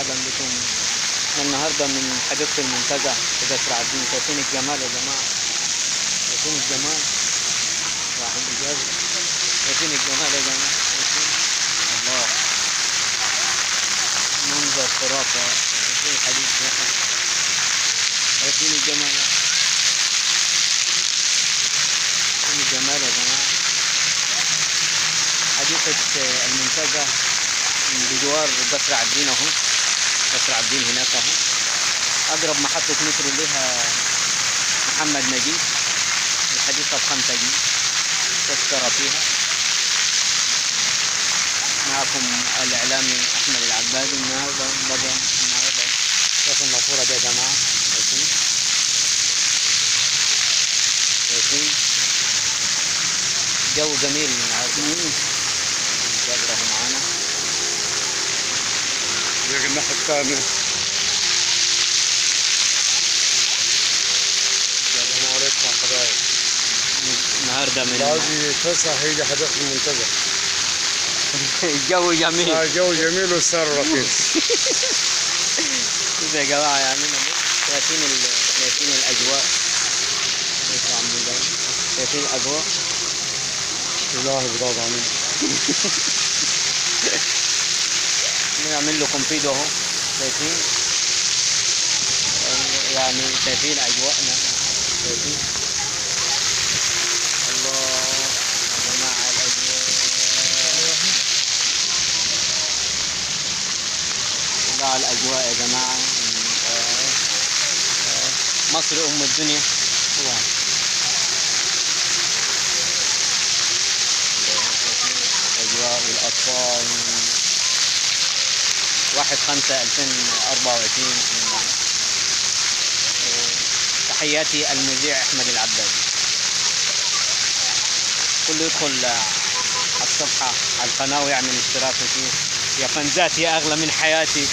ومرحبا بكم. النهارده من حديقة المنتزه في قصر عابدين. شايفين الجمال يا جماعة؟ شايفين الجمال؟ واحد إجازة. شايفين الجمال يا جماعة؟ شايفين؟ الله، منظر خرافة. شايفين الحديقة؟ شايفين الجمال؟ شايفين الجمال يا جماعة؟ حديقة المنتزه بجوار قصر عابدين اهو. قصر عابدين هناك اهو. اقرب محطة مترو لها محمد نجيب. الحديقة ب5 جنيه تذكرة فيها. معكم الاعلامي احمد العبادي. النهارده شوفوا النافورة دي يا جماعة. شايفين جو جميل النهارده. جابره معانا الناحية الثانية. السلام عليكم حبايب. النهارده من هذه فسحة هي حديقة المنتزه. الجو جميل. جو جميل والسعر رخيص. كده يا جماعة يعني شايفين الأجواء. شايفين الأجواء. إلهي براضي عنك. نعمل لكم فيديو اهو. شايفين يعني شايفين أجواءنا. شايفين الله يا جماعة الأجواء. الله على الأجواء يا جماعة. مصر أم الدنيا. الأجواء والأطفال. 1/5/2024. تحياتي المذيع أحمد العبادي. كله يدخل على الصفحة على القناة ويعمل اشتراك فيه. يا فنزات يا أغلى من حياتي.